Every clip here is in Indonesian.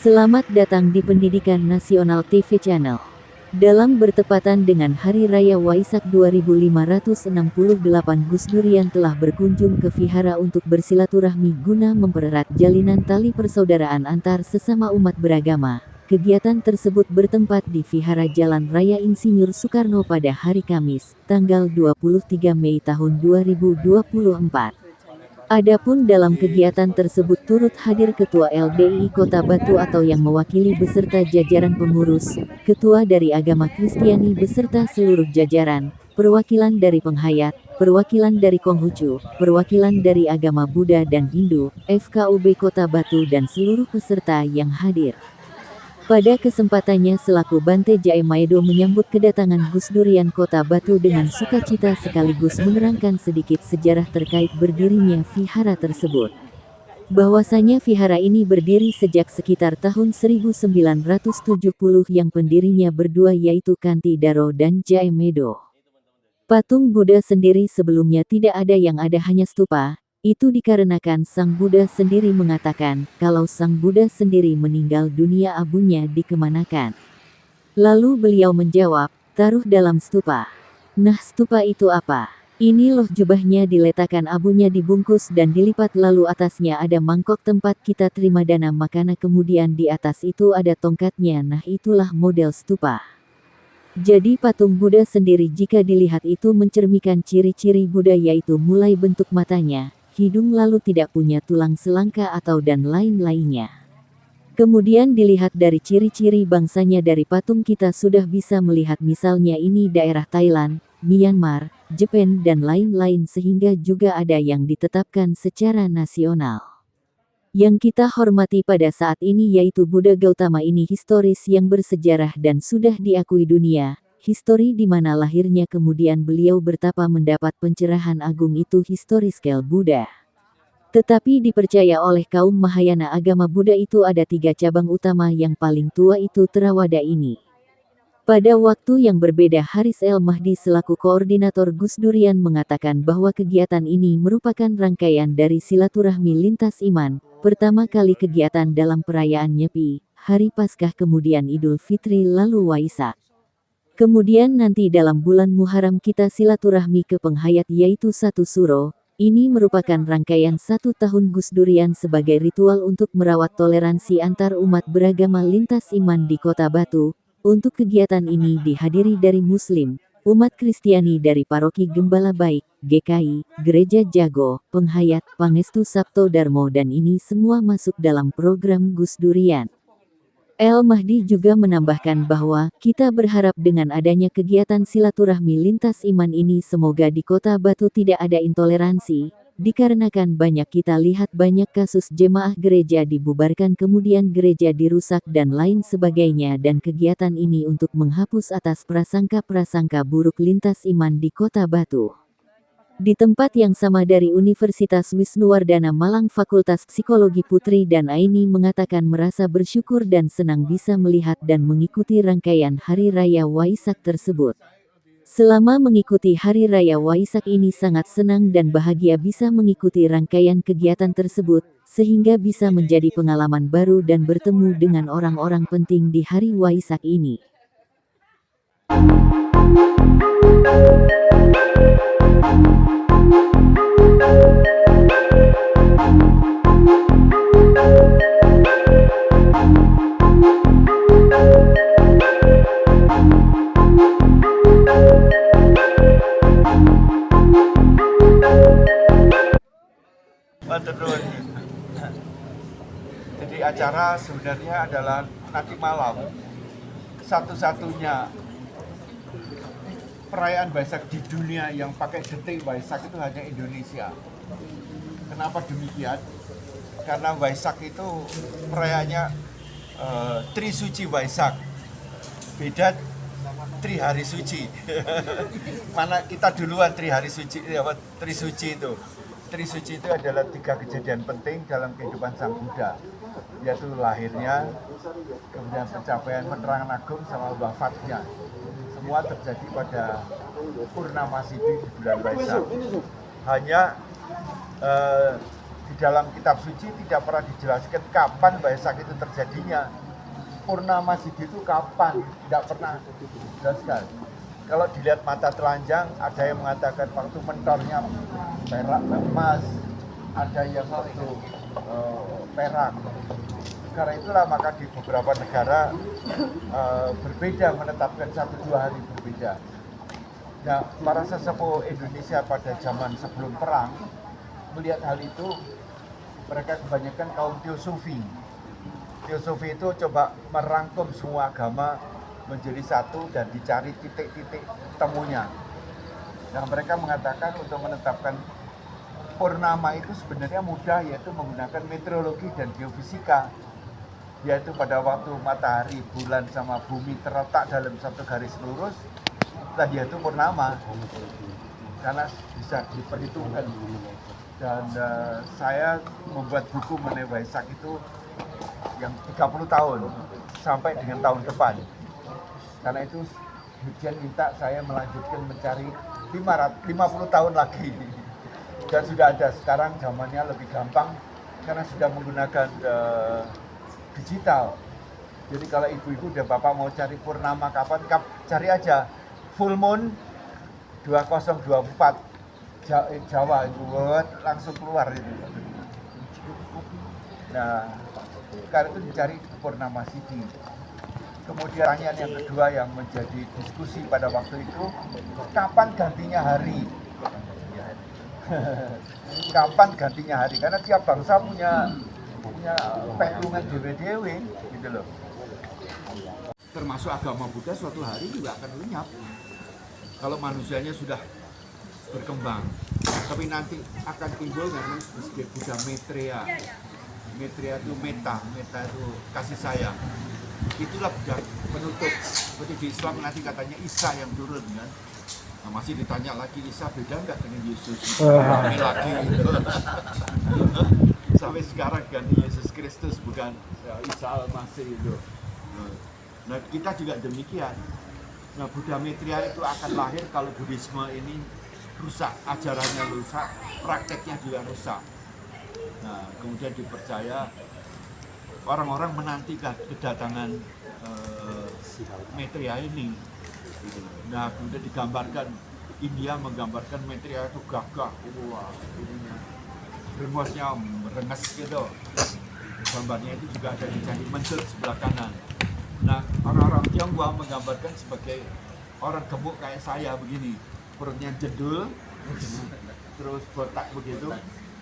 Selamat datang di Pendidikan Nasional TV Channel. Dalam bertepatan dengan Hari Raya Waisak 2568, Gus Durian telah berkunjung ke vihara untuk bersilaturahmi guna mempererat jalinan tali persaudaraan antar sesama umat beragama. Kegiatan tersebut bertempat di Vihara Jalan Raya Insinyur Soekarno pada hari Kamis, tanggal 23 Mei tahun 2024. Adapun dalam kegiatan tersebut turut hadir Ketua LDI Kota Batu atau yang mewakili beserta jajaran pengurus, Ketua dari Agama Kristiani beserta seluruh jajaran, perwakilan dari penghayat, perwakilan dari Konghucu, perwakilan dari agama Buddha dan Hindu, FKUB Kota Batu dan seluruh peserta yang hadir. Pada kesempatannya selaku Bante Jae Maedo menyambut kedatangan Gus Durian Kota Batu dengan sukacita sekaligus menerangkan sedikit sejarah terkait berdirinya vihara tersebut. Bahwasanya vihara ini berdiri sejak sekitar tahun 1970 yang pendirinya berdua yaitu Kanti Daro dan Jae Maedo. Patung Buddha sendiri sebelumnya tidak ada, yang ada hanya stupa. Itu dikarenakan Sang Buddha sendiri mengatakan, kalau Sang Buddha sendiri meninggal dunia abunya dikemanakan. Lalu beliau menjawab, taruh dalam stupa. Nah, stupa itu apa? Ini loh, jubahnya diletakkan, abunya dibungkus dan dilipat, lalu atasnya ada mangkok tempat kita terima dana makanan, kemudian di atas itu ada tongkatnya, nah itulah model stupa. Jadi patung Buddha sendiri jika dilihat itu mencerminkan ciri-ciri Buddha, yaitu mulai bentuk matanya, hidung, lalu tidak punya tulang selangka atau dan lain-lainnya. Kemudian dilihat dari ciri-ciri bangsanya dari patung kita sudah bisa melihat misalnya ini daerah Thailand, Myanmar, Jepang dan lain-lain, sehingga juga ada yang ditetapkan secara nasional. Yang kita hormati pada saat ini yaitu Buddha Gautama ini historis yang bersejarah dan sudah diakui dunia. Histori di mana lahirnya kemudian beliau bertapa mendapat pencerahan agung itu historiskel Buddha. Tetapi dipercaya oleh kaum Mahayana agama Buddha itu ada 3 cabang utama, yang paling tua itu Theravada ini. Pada waktu yang berbeda Haris El Mahdi selaku koordinator Gus Durian mengatakan bahwa kegiatan ini merupakan rangkaian dari silaturahmi lintas iman. Pertama kali kegiatan dalam perayaan Nyepi, Hari Paskah, kemudian Idul Fitri, lalu Waisak. Kemudian nanti dalam bulan Muharram kita silaturahmi ke penghayat yaitu satu suro. Ini merupakan rangkaian 1 tahun Gus Durian sebagai ritual untuk merawat toleransi antar umat beragama lintas iman di Kota Batu. Untuk kegiatan ini dihadiri dari Muslim, umat Kristiani dari Paroki Gembala Baik, GKI, Gereja Jago, Penghayat, Pangestu Sabto Darmo, dan ini semua masuk dalam program Gus Durian. El Mahdi juga menambahkan bahwa, kita berharap dengan adanya kegiatan silaturahmi lintas iman ini semoga di Kota Batu tidak ada intoleransi, dikarenakan banyak kita lihat banyak kasus jemaah gereja dibubarkan kemudian gereja dirusak dan lain sebagainya, dan kegiatan ini untuk menghapus atas prasangka-prasangka buruk lintas iman di Kota Batu. Di tempat yang sama dari Universitas Wisnuwardana Malang Fakultas Psikologi Putri dan Aini mengatakan merasa bersyukur dan senang bisa melihat dan mengikuti rangkaian Hari Raya Waisak tersebut. Selama mengikuti Hari Raya Waisak ini sangat senang dan bahagia bisa mengikuti rangkaian kegiatan tersebut, sehingga bisa menjadi pengalaman baru dan bertemu dengan orang-orang penting di Hari Waisak ini. Jadi acara sebenarnya adalah nanti malam satu-satunya perayaan Waisak di dunia yang pakai detik Waisak itu hanya Indonesia. Kenapa demikian? Karena Waisak itu perayaannya Trisuci Waisak. Beda Tri Hari Suci. Mana kita duluan Trisuci itu. Trisuci itu adalah 3 kejadian penting dalam kehidupan Sang Buddha, yaitu lahirnya, kemudian pencapaian penerangan agung, sama wafatnya. Semua terjadi pada Purnama Siddhi di bulan Waisak. Hanya di dalam kitab suci tidak pernah dijelaskan kapan Waisak itu terjadinya. Purnama Sidhi itu kapan? Tidak pernah dijelaskan. Kalau dilihat mata telanjang, ada yang mengatakan waktu mentornya perak emas, ada yang waktu perak. Karena itulah maka di beberapa negara berbeda, menetapkan 1-2 hari berbeda. Nah, para sesepuh Indonesia pada zaman sebelum perang melihat hal itu, mereka kebanyakan kaum teosofi. Teosofi itu coba merangkum semua agama menjadi satu dan dicari titik-titik temunya. Nah, mereka mengatakan untuk menetapkan purnama itu sebenarnya mudah, yaitu menggunakan meteorologi dan geofisika. Yaitu pada waktu matahari, bulan, sama bumi terletak dalam satu garis lurus, tadi itu purnama. Karena bisa diperhitungkan. Dan saya membuat buku mengenai Waisak itu yang 30 tahun sampai dengan tahun depan. Karena itu Hujan minta saya melanjutkan mencari 50 tahun lagi. Dan sudah ada, sekarang zamannya lebih gampang karena sudah menggunakan digital. Jadi kalau ibu-ibu udah bapak mau cari purnama kapan, cari aja full moon 2024 Jawa itu langsung keluar itu. Nah, karena itu dicari purnama Sidhi. Kemudian pertanyaan yang kedua yang menjadi diskusi pada waktu itu, kapan gantinya hari? Kapan gantinya hari? Karena tiap bangsa punya petungan dewe-dewe gitu loh. Termasuk agama Buddha suatu hari juga akan lenyap kalau manusianya sudah berkembang. Tapi nanti akan timbul memang disebut Buddha Maitreya. Maitreya itu meta itu kasih sayang. Itulah Buddha penutup. Seperti di Islam nanti katanya Isa yang turun kan. Nah, masih ditanya lagi, Isa beda nggak dengan Yesus? Lagi gitu. Sampai sekarang ganti Yesus Kristus, bukan Isa Al-Masih itu. Nah, kita juga demikian. Nah, Buddha Maitreya itu akan lahir kalau Buddhisme ini rusak, ajarannya rusak, prakteknya juga rusak. Nah, kemudian dipercaya orang-orang menanti kedatangan Maitreya ini. Nah, kemudian digambarkan, India menggambarkan Maitreya itu gagah, wah, ininya berengosnya merenges gitu. Gambarnya itu juga ada di Candi Mencul sebelah kanan. Nah, orang-orang Tionghoa menggambarkan sebagai orang gemuk kayak saya begini, perutnya jedul, terus botak begitu.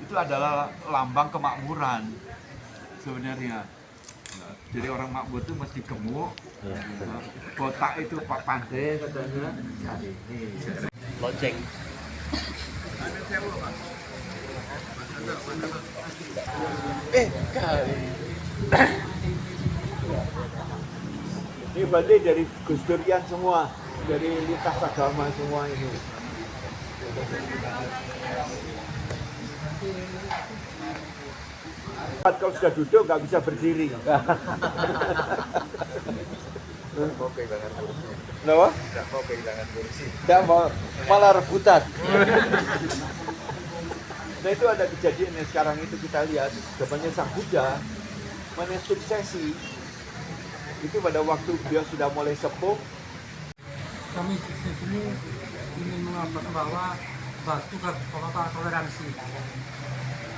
Itu adalah lambang kemakmuran sebenarnya. Nah, jadi orang makmur itu mesti gemuk, botak itu pak pandai katanya. Lonceng. Kali. Ini berarti dari Gus Durian semua, dari lintas agama semua ini. Kalau sudah duduk nggak bisa berdiri. Mau kehilangan kursi. Kenapa? Tidak mau kehilangan kursi. Tidak mau, malah rebutan. Nah, itu ada kejadian yang sekarang itu kita lihat, zamannya Sang Buddha, mana suksesi. Itu pada waktu dia sudah mulai sepuh. Kami di sini ingin mengatakan bahwa batu kata toleransi.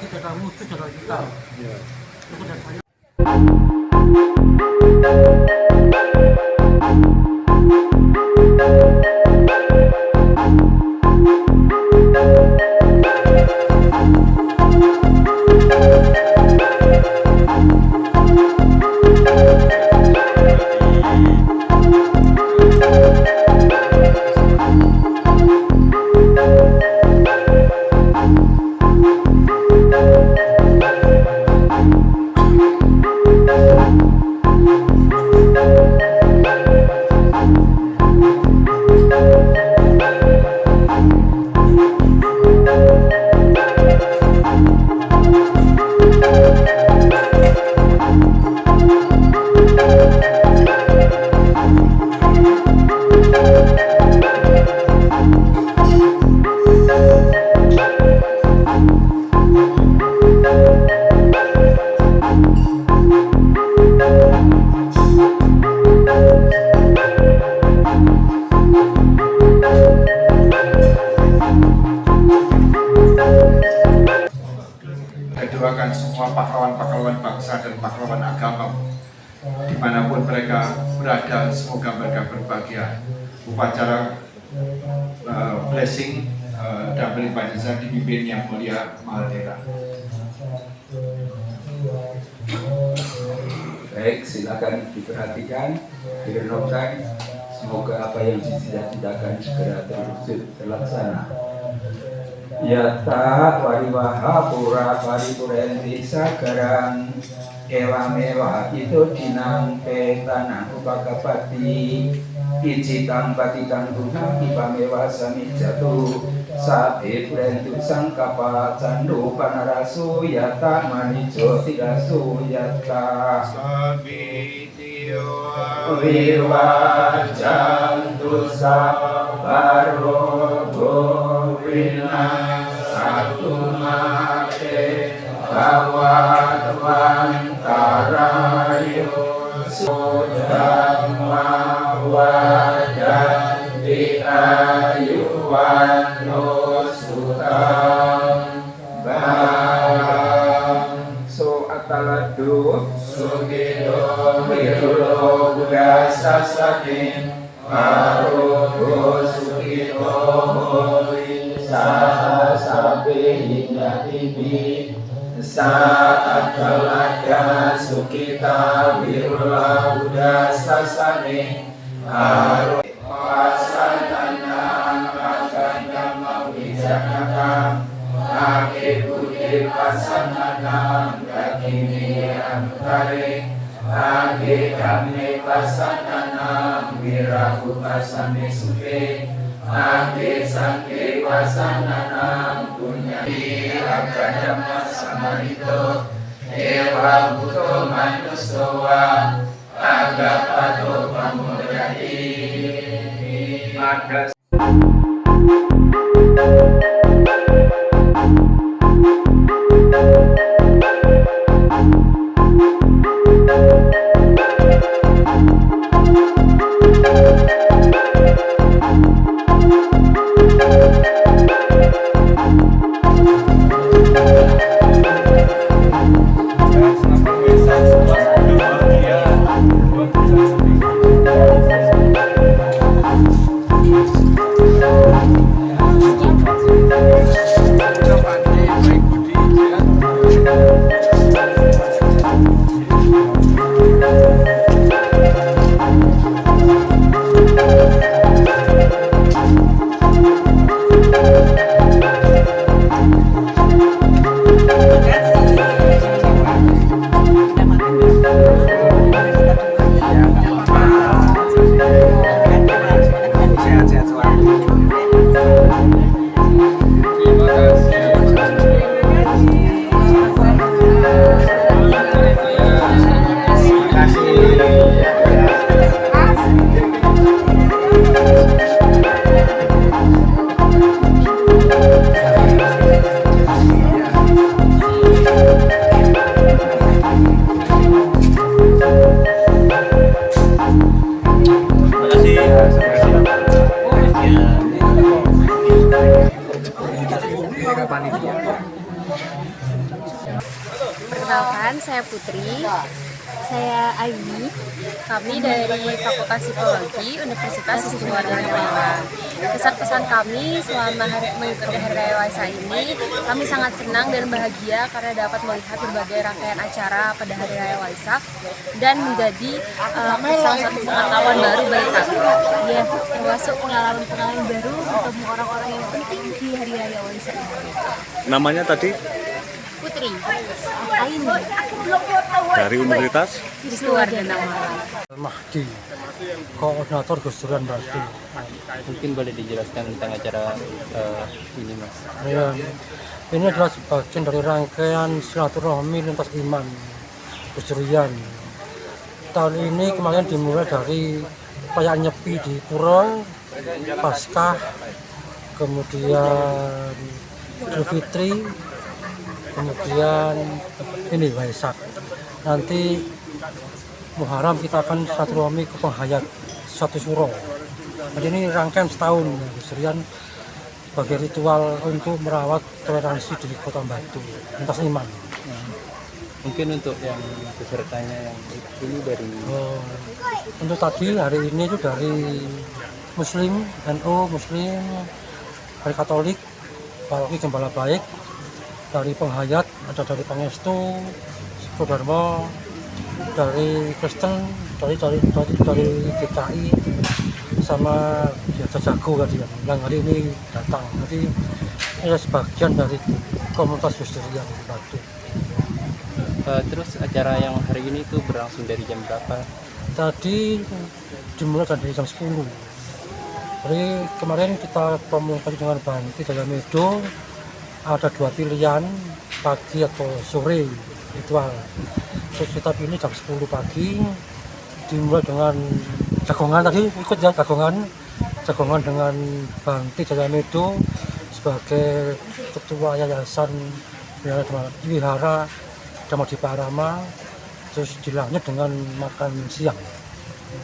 Kita ada musuh jaga kita. Itu dan mendoakan semua pahlawan-pahlawan bangsa dan pahlawan agama dimanapun mereka berada, semoga mereka berbahagia. Upacara blessing dan berlimpah jasa dipimpin Yang Mulia Mahathira. Baik, silakan diperhatikan, direnungkan. Semoga apa yang dicita-citakan segera terwujud terlaksana. Yata wariwaha pura paripurenti sagarang ewa mewa itu dinang petana upakapati icitang patitang guna ipamewa samijatu sabe purentu sangkapa candu panarasu yata manijo tidasu yata wirwajantu sabarogo winang satu mate bawat wantarayu sudhamma wadan di ayuwan nusutam bang so ataladu sugido wirulo buddha sasanin marugo sugido sampai hingga ini saat telaga sukita wirula buddha sasane haru pasantana akan dhamma wijakata ake budi pasantana kakini antare ake kami pasantana wiraku pasane suke ake sangke pasananam punya akadama samarito ewa buto manusowa agapato pamudrai ada Perkenalkan, saya Putri, saya Aini, kami dari Fakultas Psikologi Universitas Istimewaa Yogyakarta. Kesan-pesan kami selama mengikuti Hari Raya Waisak ini, kami sangat senang dan bahagia karena dapat melihat berbagai rangkaian acara pada Hari Raya Waisak dan menjadi salah satu pengetahuan baru bagi kami. Ya, termasuk pengalaman-pengalaman baru, bertemu orang-orang yang penting di Hari Raya Waisak ini. Namanya tadi Putri, Aini, dari Universitas Istimewaa Yogyakarta. Mahdi, koordinator Gus Duran Mahdi. Mungkin boleh dijelaskan tentang acara ini, Mas? Ya, ini adalah sebagian dari rangkaian silaturahmi lintas iman Gus Durian. Tahun ini kemarin dimulai dari perayaan Nyepi di Pura, Paskah, kemudian Idul Fitri, kemudian ini Waisak. Nanti Muharram kita akan silaturahmi ke penghayat satu suro. Jadi ini rangkaian setahun Gus Durian sebagai ritual untuk merawat toleransi di Kota Batu lintas iman. Mungkin untuk yang pesertanya yang ini dari Untuk tadi hari ini itu dari Muslim, NU, Muslim, dari Katolik, Paroki Gembala Baik, dari penghayat, ada dari Pangestu, Sudharma, dari Kristen, dari DKI, sama Jago tadi yang hari ini datang. Jadi ini sebagian dari komunitas Gus Dur yang Batu. Terus acara yang hari ini tuh berlangsung dari jam berapa? Tadi dimulai dari jam 10. Jadi kemarin kita komunikasi dengan Bante Jaya Medo, ada 2 pilihan, pagi atau sore ritual. Terus kita pilih jam 10 pagi, dimulai dengan jagongan tadi, ikut ya jagongan dengan Bante Jaya Medo sebagai ketua yayasan Wihara Dhamma Dipa Arama, terus dilanjut dengan makan siang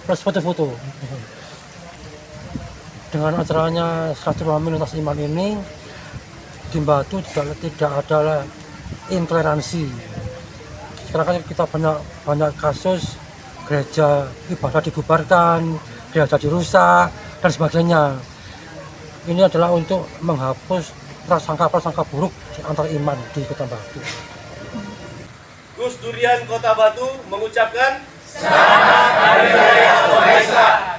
plus foto-foto. Dengan acaranya silaturahmi lintas iman ini di Batu tidak ada intoleransi. Sekarang kan kita banyak kasus gereja ibadah dibubarkan, gereja dirusak dan sebagainya. Ini adalah untuk menghapus prasangka buruk di antara iman di Kota Batu. Gus Durian Kota Batu mengucapkan Selamat Hari Raya Waisak.